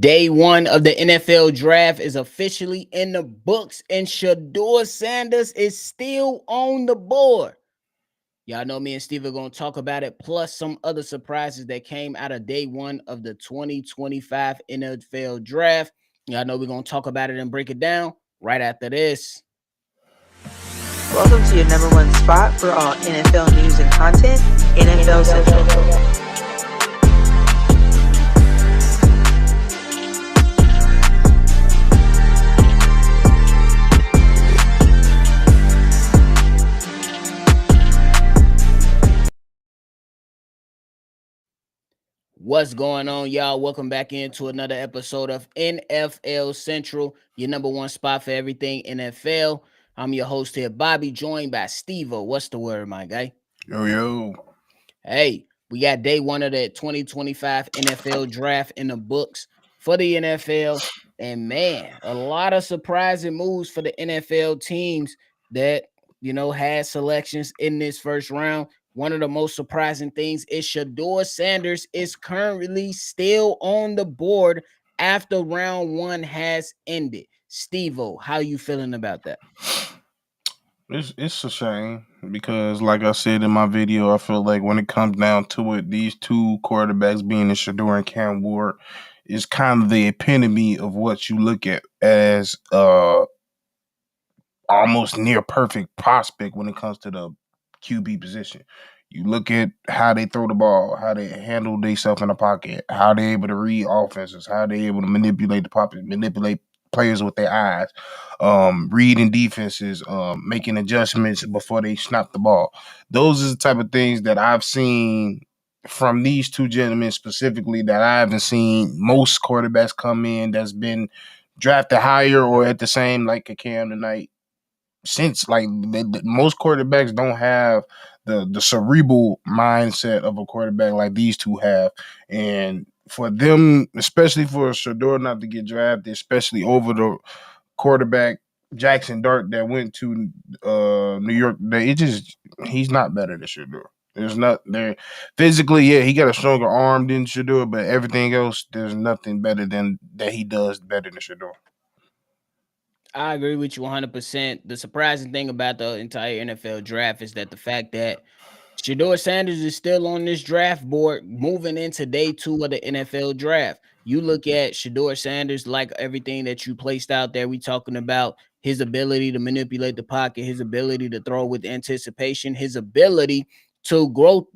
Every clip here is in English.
Day one of the NFL draft is officially in the books, and Shedeur Sanders is still on the board. Y'all know me and Steve are going to talk about it, plus some other surprises that came out of day one of the 2025 NFL draft. Y'all know we're going to talk about it and break it down right after this. Welcome to your number one spot for all NFL news and content, NFL Central. What's going on, y'all? Welcome back into another episode of NFL Central, your number one spot for everything NFL. I'm your host here, Bobby, joined by Stevo. What's the word, my guy? Yo. Hey, we got day one of the 2025 NFL draft in the books for the NFL. And man, a lot of surprising moves for the NFL teams that, had selections in this first round. One of the most surprising things is Shedeur Sanders is currently still on the board after round one has ended. Stevo, how you feeling about that? It's a shame because, like I said in my video, I feel like when it comes down to it, these two quarterbacks being the Shedeur and Cam Ward is kind of the epitome of what you look at as almost near perfect prospect when it comes to the QB position. You look at how they throw the ball, how they handle themselves in the pocket, how they're able to read offenses, how they're able to manipulate the pocket, manipulate players with their eyes, reading defenses, making adjustments before they snap the ball. Those are the type of things that I've seen from these two gentlemen specifically that I haven't seen most quarterbacks come in that's been drafted higher or at the same like a Cam tonight since like most quarterbacks don't have the cerebral mindset of a quarterback like these two have, and for them, especially for Shedeur not to get drafted, especially over the quarterback Jackson Dart that went to New York, he's not better than Shedeur. There's not there physically, yeah, he got a stronger arm than Shedeur, but everything else, there's nothing better than that he does better than Shedeur. I agree with you 100%. The surprising thing about the entire NFL draft is that the fact that Shedeur Sanders is still on this draft board moving into day two of the NFL draft. You look at Shedeur Sanders, like everything that you placed out there, we talking about his ability to manipulate the pocket, his ability to throw with anticipation, his ability to go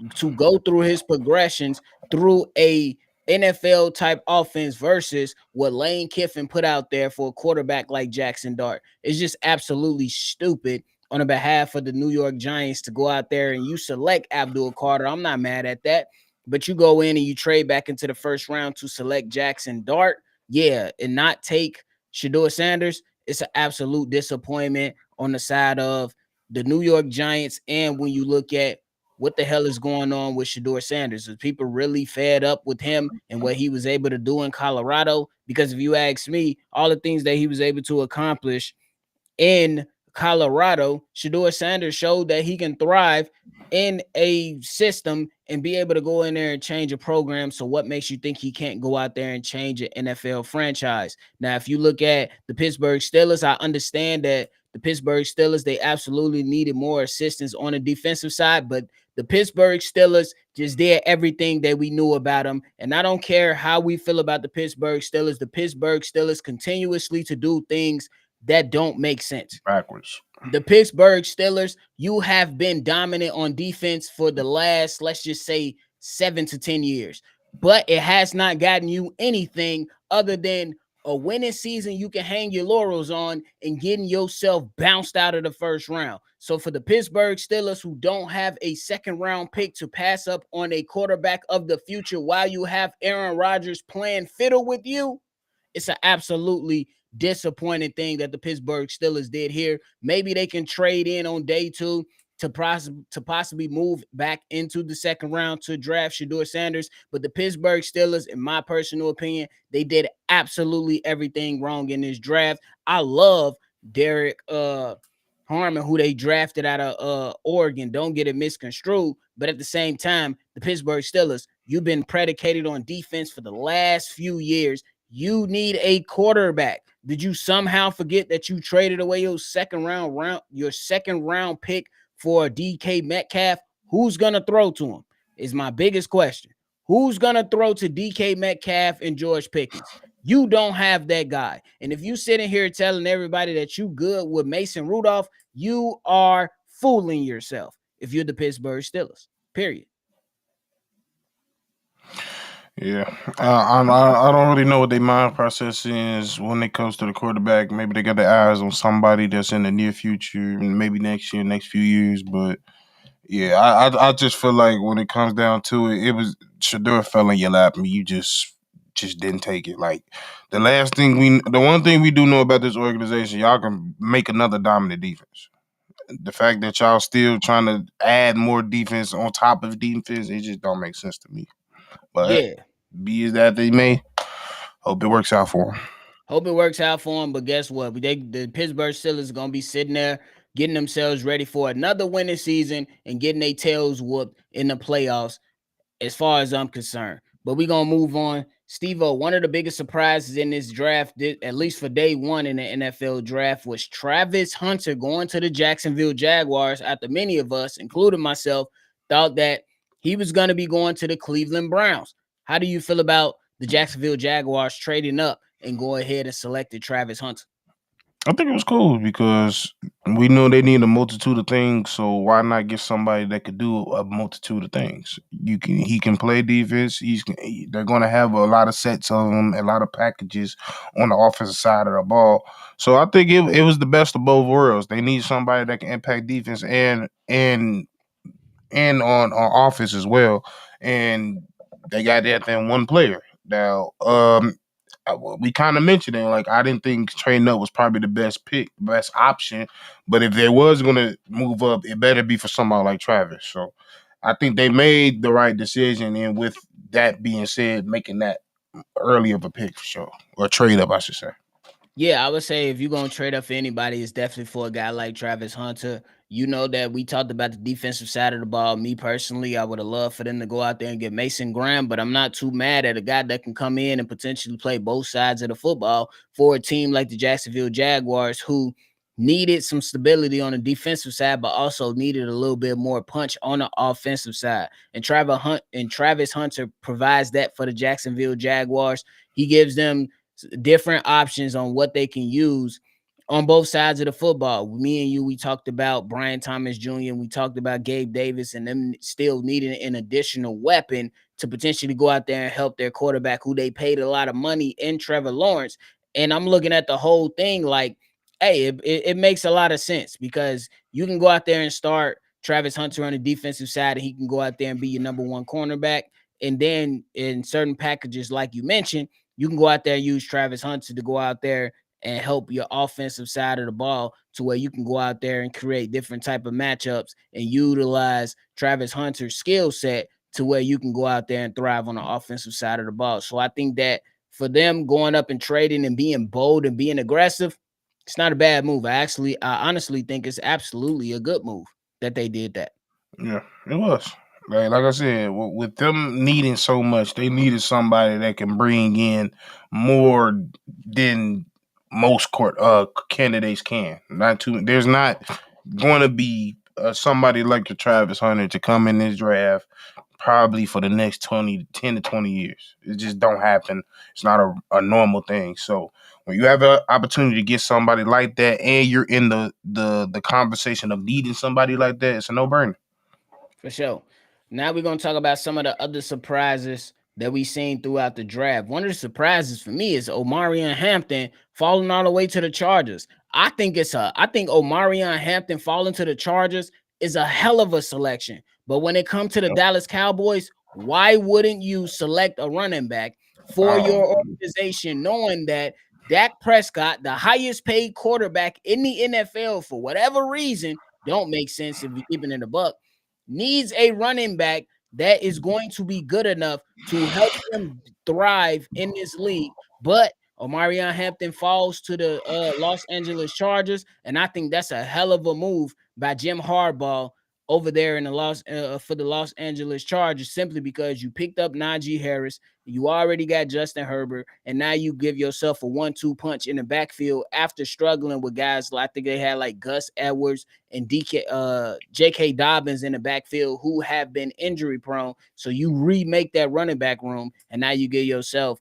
through his progressions through a NFL type offense versus what Lane Kiffin put out there for a quarterback like Jackson Dart. It's just absolutely stupid on the behalf of the New York Giants to go out there and you select Abdul Carter. I'm not mad at that. But you go in and you trade back into the first round to select Jackson Dart, yeah, and not take Shedeur Sanders. It's an absolute disappointment on the side of the New York Giants. And when you look at what the hell is going on with Shedeur Sanders? Is people really fed up with him and what he was able to do in Colorado? Because if you ask me, all the things that he was able to accomplish in Colorado, Shedeur Sanders showed that he can thrive in a system and be able to go in there and change a program. So what makes you think he can't go out there and change an NFL franchise? Now, if you look at the Pittsburgh Steelers, I understand that the Pittsburgh Steelers, they absolutely needed more assistance on the defensive side, but the Pittsburgh Steelers just did everything that we knew about them. And I don't care how we feel about the Pittsburgh Steelers continuously to do things that don't make sense. Backwards. The Pittsburgh Steelers, you have been dominant on defense for the last, let's just say, 7 to 10 years. But it has not gotten you anything other than a winning season you can hang your laurels on and getting yourself bounced out of the first round. So for the Pittsburgh Steelers, who don't have a second round pick to pass up on a quarterback of the future while you have Aaron Rodgers playing fiddle with you, it's an absolutely disappointing thing that the Pittsburgh Steelers did here. Maybe they can trade in on day two to possibly move back into the second round to draft Shedeur Sanders. But the Pittsburgh Steelers, in my personal opinion, they did absolutely everything wrong in this draft. I love Derek Harmon, who they drafted out of Oregon. Don't get it misconstrued. But at the same time, the Pittsburgh Steelers, you've been predicated on defense for the last few years. You need a quarterback. Did you somehow forget that you traded away your second round pick for DK Metcalf? Who's gonna throw to him? Is my biggest question. Who's gonna throw to DK Metcalf and George Pickens? You don't have that guy. And if you sitting here telling everybody that you good with Mason Rudolph, you are fooling yourself if you're the Pittsburgh Steelers. Period. Yeah, I don't really know what their mind process is when it comes to the quarterback. Maybe they got their eyes on somebody that's in the near future, maybe next year, next few years. But yeah, I just feel like when it comes down to it, it was Shedeur fell in your lap and you just didn't take it. Like the one thing we do know about this organization, y'all can make another dominant defense. The fact that y'all still trying to add more defense on top of defense, it just don't make sense to me. But Yeah. be as that they may, hope it works out for them. Hope it works out for them. But guess what? The Pittsburgh Steelers are gonna be sitting there getting themselves ready for another winning season and getting their tails whooped in the playoffs, as far as I'm concerned. But we're gonna move on. Stevo, one of the biggest surprises in this draft, at least for day one in the NFL draft, was Travis Hunter going to the Jacksonville Jaguars after many of us, including myself, thought that he was gonna be going to the Cleveland Browns. How do you feel about the Jacksonville Jaguars trading up and go ahead and selected Travis Hunter? I think it was cool because we know they need a multitude of things. So why not get somebody that could do a multitude of things? He can play defense. They're going to have a lot of sets of them, a lot of packages on the offensive side of the ball. So I think it was the best of both worlds. They need somebody that can impact defense and on offense as well. And they got that in one player. Now, we kind of mentioned it. Like I didn't think trading up was probably the best pick, best option. But if there was going to move up, it better be for somebody like Travis. So I think they made the right decision. And with that being said, making that early of a pick for sure, or trade up, I should say. Yeah, I would say if you're gonna trade up for anybody, it's definitely for a guy like Travis Hunter. You know that we talked about the defensive side of the ball. Me personally, I would have loved for them to go out there and get Mason Graham, but I'm not too mad at a guy that can come in and potentially play both sides of the football for a team like the Jacksonville Jaguars, who needed some stability on the defensive side, but also needed a little bit more punch on the offensive side. And Travis Hunter provides that for the Jacksonville Jaguars. He gives them different options on what they can use on both sides of the football. Me and you, we talked about Brian Thomas Jr., and we talked about Gabe Davis and them still needing an additional weapon to potentially go out there and help their quarterback, who they paid a lot of money in Trevor Lawrence. And I'm looking at the whole thing like, hey, it makes a lot of sense because you can go out there and start Travis Hunter on the defensive side, and he can go out there and be your number one cornerback. And then in certain packages, like you mentioned, you can go out there and use Travis Hunter to go out there and help your offensive side of the ball to where you can go out there and create different type of matchups and utilize Travis Hunter's skill set to where you can go out there and thrive on the offensive side of the ball. So I think that for them going up and trading and being bold and being aggressive, it's not a bad move. I honestly think it's absolutely a good move that they did that. Yeah, it was. Like I said, with them needing so much, they needed somebody that can bring in more than most candidates can. Not too. There's not going to be somebody like the Travis Hunter to come in this draft probably for the next 10 to 20 years. It just don't happen. It's not a normal thing. So when you have an opportunity to get somebody like that and you're in the conversation of needing somebody like that, it's a no-brainer. For sure. Now we're gonna talk about some of the other surprises that we seen throughout the draft. One of the surprises for me is Omarion Hampton falling all the way to the Chargers. I think Omarion Hampton falling to the Chargers is a hell of a selection. But when it comes to the Dallas Cowboys, why wouldn't you select a running back for your Um, organization, knowing that Dak Prescott, the highest paid quarterback in the NFL, for whatever reason, don't make sense if you're keeping it a buck, needs a running back that is going to be good enough to help him thrive in this league. But Omarion Hampton falls to the Los Angeles Chargers, and I think that's a hell of a move by Jim Harbaugh over there in the for the Los Angeles Chargers simply because you picked up Najee Harris, you already got Justin Herbert, and now you give yourself a 1-2 punch in the backfield after struggling with guys like I think they had like Gus Edwards and J.K. Dobbins in the backfield who have been injury prone. So you remake that running back room, and now you give yourself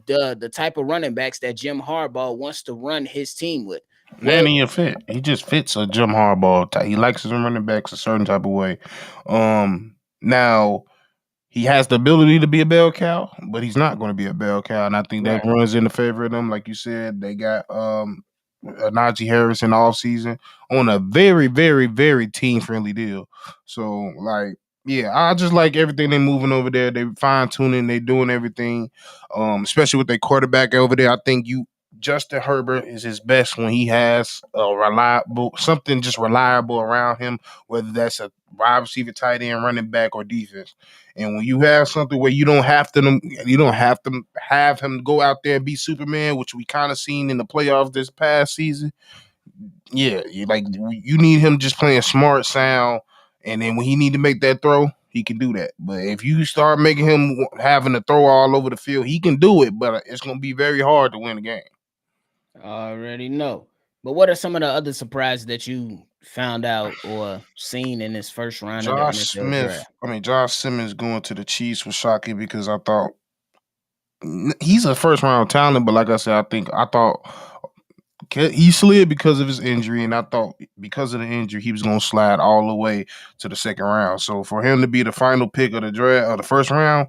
the type of running backs that Jim Harbaugh wants to run his team with. And What he a fit. He just fits a Jim Harbaugh type. He likes his running backs a certain type of way. Now he has the ability to be a bell cow, but he's not going to be a bell cow, and I think that right? runs in the favor of them. Like you said, they got Najee Harris in the offseason on a very, very, very team friendly deal. So, like, yeah, I just like everything they moving over there. They fine tuning, they doing everything, especially with their quarterback over there. I think Justin Herbert is his best when he has a reliable something just reliable around him, whether that's a wide receiver, tight end, running back, or defense. And when you have something where you don't have to have him go out there and be Superman, which we kind of seen in the playoffs this past season. Yeah, you need him just playing smart, sound, and then when he need to make that throw, he can do that. But if you start making him having to throw all over the field, he can do it, but it's going to be very hard to win the game. I already know. But what are some of the other surprises that you found out or seen in this first round of the NFL draft? Josh Simmons going to the Chiefs was shocking because I thought he's a first round talent, but like I said, I thought he slid because of his injury, and I thought because of the injury he was going to slide all the way to the second round. So for him to be the final pick of the draft of the first round,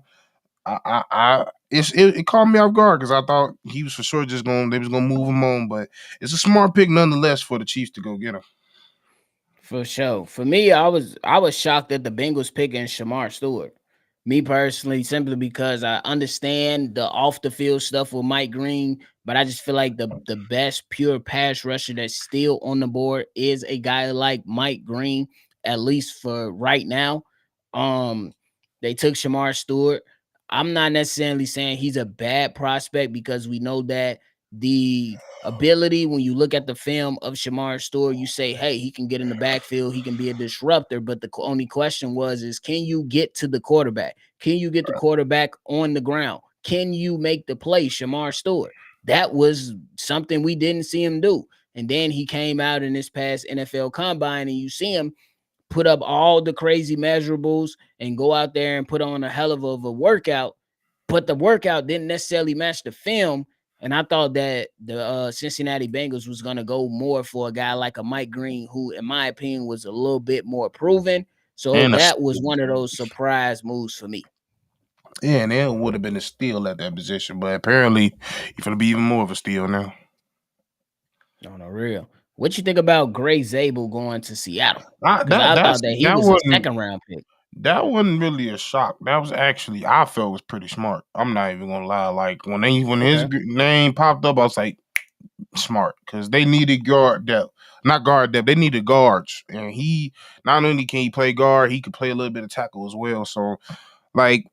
it caught me off guard because I thought he was for sure they was gonna move him on, but it's a smart pick nonetheless for the Chiefs to go get him. For sure. For me, I was shocked that the Bengals picking Shamar Stewart. Me personally, simply because I understand the off the field stuff with Mike Green, but I just feel like the best pure pass rusher that's still on the board is a guy like Mike Green, at least for right now. Um, they took Shamar Stewart. I'm not necessarily saying he's a bad prospect because we know that the ability, when you look at the film of Shamar Stewart, you say, hey, he can get in the backfield, he can be a disruptor. But the only question is can you get to the quarterback? Can you get the quarterback on the ground? Can you make the play, Shamar Stewart? That was something we didn't see him do. And then he came out in this past NFL combine, and you see him put up all the crazy measurables and go out there and put on a hell of a workout, but the workout didn't necessarily match the film. And I thought that the Cincinnati Bengals was going to go more for a guy like a Mike Green, who, in my opinion, was a little bit more proven. So And a that was one of those surprise moves for me. yeah, and it would have been a steal at that position, but apparently he's gonna be even more of a steal now. On the real. What you think about Gray Zabel going to Seattle? I, Because that I that's thought that he that was a wasn't second round pick. that wasn't really a shock. That was actually I felt was pretty smart. I'm not even gonna lie. Like when his Okay. name popped up, I was like smart because they needed guard depth, not guard depth. They needed guards, and he not only can he play guard, he could play a little bit of tackle as well. So like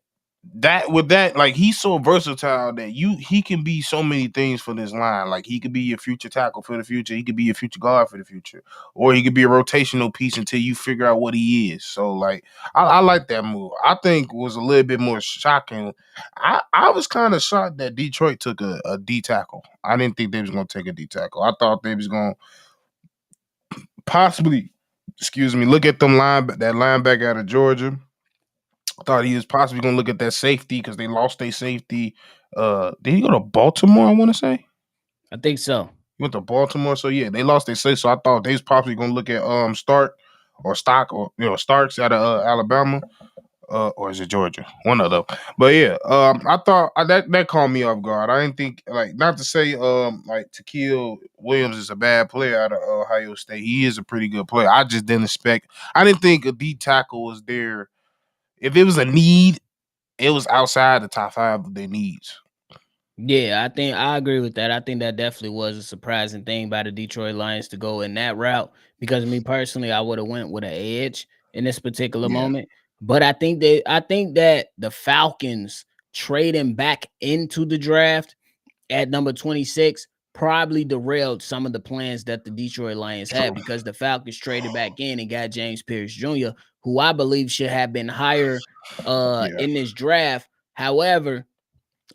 like he's so versatile that he can be so many things for this line. Like he could be your future tackle for the future, he could be your future guard for the future, or he could be a rotational piece until you figure out what he is. So like I like that move. I think was a little bit more shocking. I was kind of shocked that Detroit took a D tackle. I didn't think they was gonna take a D tackle. I thought they was gonna possibly, excuse me, look at that linebacker out of Georgia. I thought he was possibly going to look at that safety because they lost their safety. Did he go to Baltimore? I want to say I think so. he went to Baltimore. So yeah, they lost their safety. So I thought they was probably going to look at Stock or Starks out of Alabama. Or is it Georgia? One of them. But yeah, I thought that caught me off guard. I didn't think like not to say like Shaquille Williams is a bad player out of Ohio State. He is a pretty good player. I just didn't expect. I didn't think a D tackle was there. If it was a need, it was outside the top five of their needs. Yeah, I think I agree with that. I think that definitely was a surprising thing by the Detroit Lions to go in that route because me personally, I would have went with an edge in this particular Yeah. moment. But I think that the Falcons trading back into the draft at number 26 probably derailed some of the plans that the Detroit Lions had, because the Falcons traded back in and got James Pierce Jr., who I believe should have been higher Yeah. in this draft. However,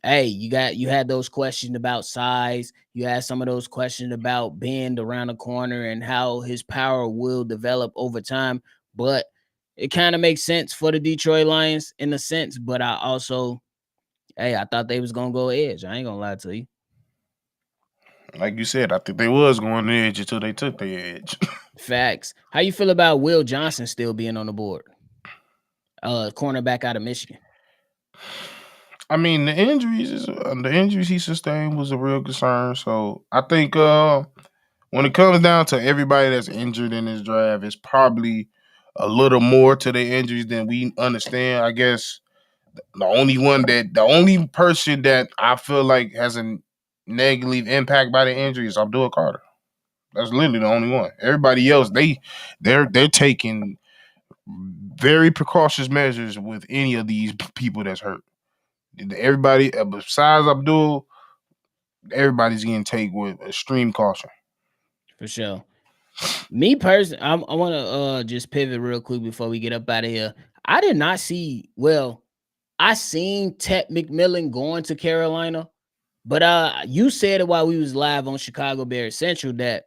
hey, you had those questions about size. You had some of those questions about being around the corner and how his power will develop over time. But it kind of makes sense for the Detroit Lions in a sense. But I also, hey, I thought they was gonna go edge. I ain't gonna lie to you. Like you said, I think they was going the edge until they took the edge. Facts. How you feel about Will Johnson still being on the board? Cornerback out of Michigan. I mean, the injuries he sustained was a real concern. So I think when it comes down to everybody that's injured in this draft, it's probably a little more to their injuries than we understand. I guess the only person that I feel like has a negative impact by the injury is Abdul Carter. That's literally the only one. Everybody else, they're taking very precautious measures with any of these people that's hurt. Everybody besides Abdul, everybody's getting taken with extreme caution. For sure. Me personally, I want to just pivot real quick before we get up out of here. I did not see. Well, I seen Ted McMillan going to Carolina, but you said it while we was live on Chicago Bears Central that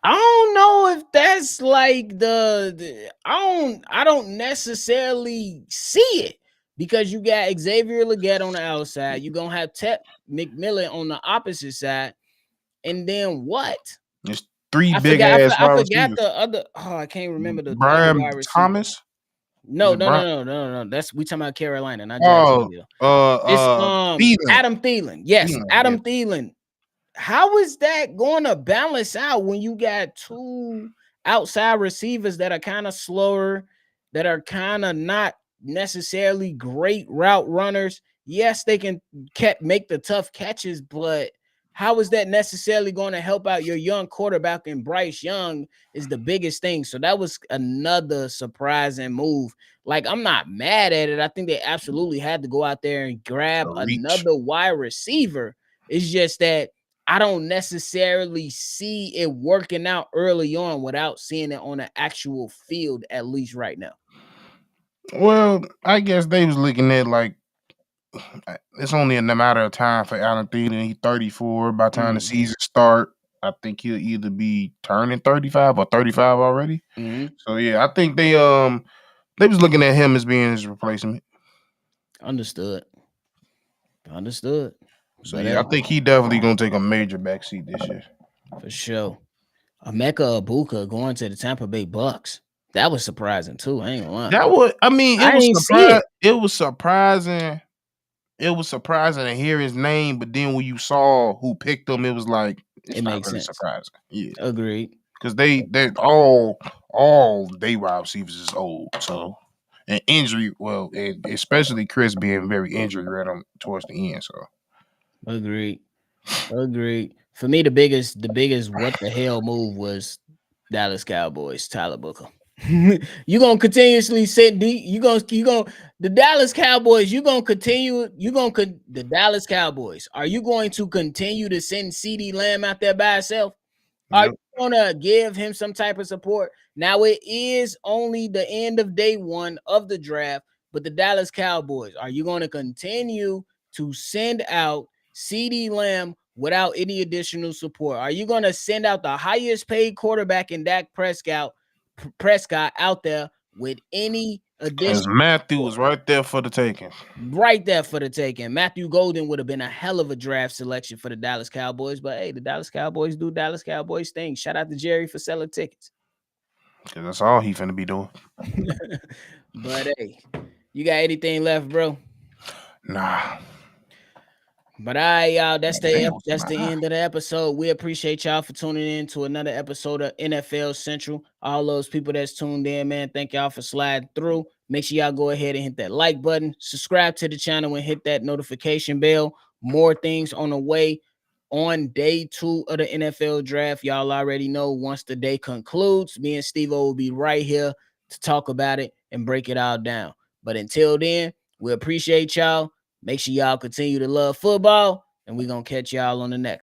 I don't know if that's like I don't necessarily see it, because you got Xavier Legette on the outside, you're gonna have Ted McMillan on the opposite side, and then what? There's three I big forgot. ass I wide forgot receivers. the other. Oh, I can't remember the other Brian wide receiver. Thomas. Is No, it no, Brian? no, no, no, no. That's we talking about Carolina, not Oh, Jacksonville. It's Thielen. Adam Thielen. Yes, Thielen, yeah. Adam Thielen. How is that going to balance out when you got two outside receivers that are kind of slower, that are kind of not necessarily great route runners? Yes, they can make the tough catches, but how is that necessarily going to help out your young quarterback? And Bryce Young is the biggest thing. So that was another surprising move. Like, I'm not mad at it. I think they absolutely had to go out there and grab A reach. another wide receiver. It's just that I don't necessarily see it working out early on without seeing it on the actual field, at least right now. Well, I guess they was looking at like it's only a matter of time for Alan Thielen. He's 34. By the time the season start, I think he'll either be turning 35 or 35 already. So yeah, I think they was looking at him as being his replacement. Understood. So yeah, I think he definitely gonna take a major backseat this year. For sure. Emeka Ibuka going to the Tampa Bay Bucks. That was surprising too. I ain't gonna lie. That was, I mean, I ain't see it. It was surprising. It was surprising to hear his name, but then when you saw who picked him, it was like it's It not makes really sense. surprising. Yeah, Agreed. because they all they wide receivers is old. So and injury, well, especially Chris being very injury ridden towards the end. So Agreed. For me, the biggest what the hell move was Dallas Cowboys, Tyler Booker. You gonna continuously sit deep. You gonna the Dallas Cowboys. The Dallas Cowboys. Are you going to continue to send CeeDee Lamb out there by himself? Are you gonna give him some type of support? Now it is only the end of day one of the draft, but the Dallas Cowboys, are you going to continue to send out CeeDee Lamb without any additional support? Are you going to send out the highest paid quarterback in Dak Prescott out there with any additional? because Matthew was right there for the taking. Right there for the taking. Matthew Golden would have been a hell of a draft selection for the Dallas Cowboys, but hey, the Dallas Cowboys do Dallas Cowboys things. Shout out to Jerry for selling tickets. Because that's all he finna be doing. But hey, you got anything left, bro? Nah. But all right, y'all, that's the end of the episode. We appreciate y'all for tuning in to another episode of NFL Central. All those people that's tuned in, man, thank y'all for sliding through. Make sure y'all go ahead and hit that like button, subscribe to the channel, and hit that notification bell. More things on the way on day 2 of the NFL draft. Y'all already know once the day concludes, me and Stevo will be right here to talk about it and break it all down. But until then, we appreciate y'all. Make sure y'all continue to love football, and we're going to catch y'all on the next.